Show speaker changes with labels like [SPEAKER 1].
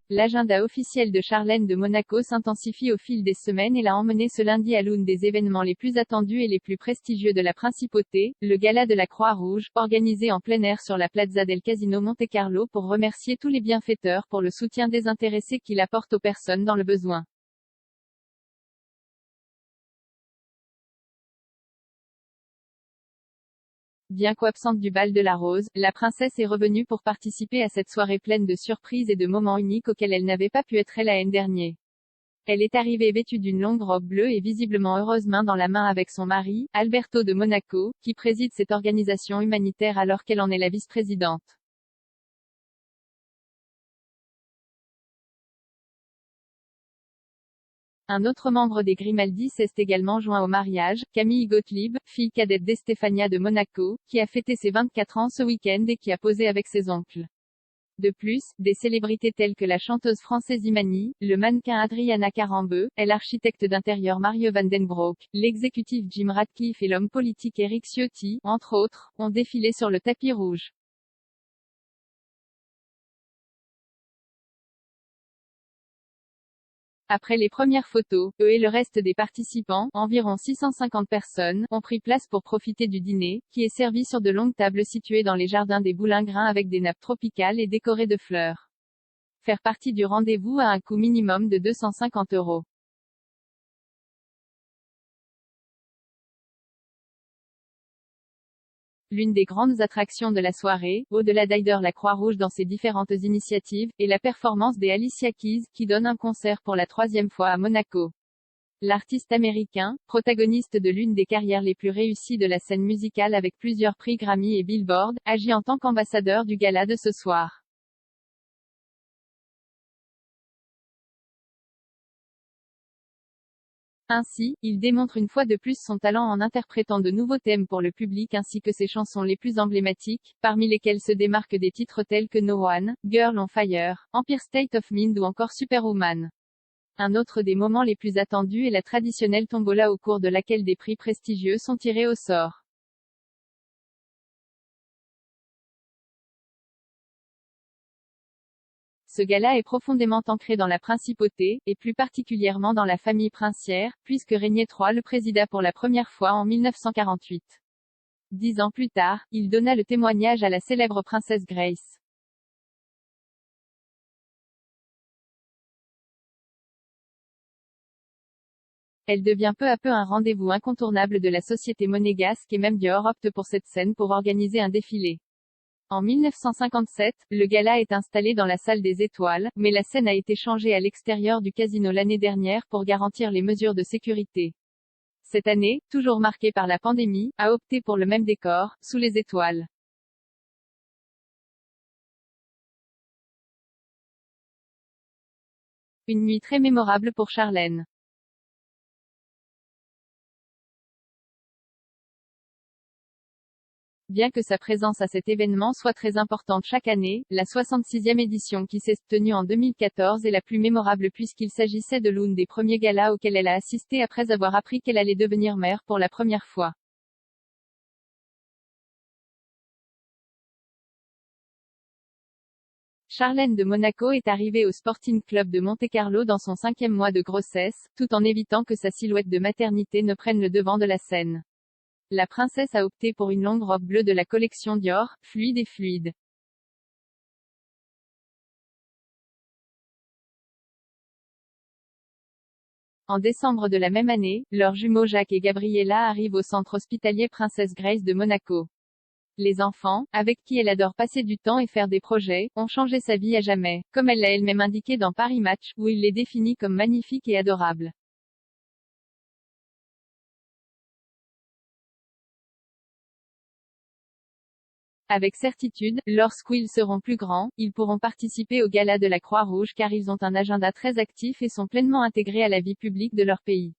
[SPEAKER 1] l'agenda officiel de Charlène de Monaco s'intensifie au fil des semaines et l'a emmené ce lundi à l'une des événements les plus attendus et les plus prestigieux de la principauté, le Gala de la Croix-Rouge, organisé en plein air sur la Plaza del Casino Monte-Carlo pour remercier tous les bienfaiteurs pour le soutien désintéressé qu'il apporte aux personnes dans le besoin. Bien qu'absente du bal de la Rose, la princesse est revenue pour participer à cette soirée pleine de surprises et de moments uniques auxquels elle n'avait pas pu être l'année dernière. Elle est arrivée vêtue d'une longue robe bleue et visiblement heureuse main dans la main avec son mari, Alberto de Monaco, qui préside cette organisation humanitaire alors qu'elle en est la vice-présidente. Un autre membre des Grimaldi s'est également joint au mariage, Camille Gottlieb, fille cadette d'Estefania de Monaco, qui a fêté ses 24 ans ce week-end et qui a posé avec ses oncles. De plus, des célébrités telles que la chanteuse française Imani, le mannequin Adriana Carambeu, et l'architecte d'intérieur Mario Van Den Broek, l'exécutif Jim Ratcliffe et l'homme politique Eric Ciotti, entre autres, ont défilé sur le tapis rouge. Après les premières photos, eux et le reste des participants, environ 650 personnes, ont pris place pour profiter du dîner, qui est servi sur de longues tables situées dans les jardins des Boulingrins avec des nappes tropicales et décorées de fleurs. Faire partie du rendez-vous a un coût minimum de 250 €. L'une des grandes attractions de la soirée, au-delà d'aider la Croix-Rouge dans ses différentes initiatives, est la performance des Alicia Keys, qui donne un concert pour la 3e fois à Monaco. L'artiste américain, protagoniste de l'une des carrières les plus réussies de la scène musicale avec plusieurs prix Grammy et Billboard, agit en tant qu'ambassadeur du gala de ce soir. Ainsi, il démontre une fois de plus son talent en interprétant de nouveaux thèmes pour le public ainsi que ses chansons les plus emblématiques, parmi lesquelles se démarquent des titres tels que No One, Girl on Fire, Empire State of Mind ou encore Superwoman. Un autre des moments les plus attendus est la traditionnelle tombola au cours de laquelle des prix prestigieux sont tirés au sort. Ce gala est profondément ancré dans la principauté, et plus particulièrement dans la famille princière, puisque Régnier III le présida pour la première fois en 1948. 10 ans plus tard, il donna le témoignage à la célèbre princesse Grace. Elle devient peu à peu un rendez-vous incontournable de la société monégasque et même Dior opte pour cette scène pour organiser un défilé. En 1957, le gala est installé dans la salle des étoiles, mais la scène a été changée à l'extérieur du casino l'année dernière pour garantir les mesures de sécurité. Cette année, toujours marquée par la pandémie, a opté pour le même décor, sous les étoiles. Une nuit très mémorable pour Charlène. Bien que sa présence à cet événement soit très importante chaque année, la 66e édition qui s'est tenue en 2014 est la plus mémorable puisqu'il s'agissait de l'une des premiers galas auxquels elle a assisté après avoir appris qu'elle allait devenir mère pour la première fois. Charlène de Monaco est arrivée au Sporting Club de Monte-Carlo dans son 5e mois de grossesse, tout en évitant que sa silhouette de maternité ne prenne le devant de la scène. La princesse a opté pour une longue robe bleue de la collection Dior, fluide et fluide. En décembre de la même année, leurs jumeaux Jacques et Gabriella arrivent au centre hospitalier Princesse Grace de Monaco. Les enfants, avec qui elle adore passer du temps et faire des projets, ont changé sa vie à jamais, comme elle l'a elle-même indiqué dans Paris Match, où il les définit comme magnifiques et adorables. Avec certitude, lorsqu'ils seront plus grands, ils pourront participer au gala de la Croix-Rouge car ils ont un agenda très actif et sont pleinement intégrés à la vie publique de leur pays.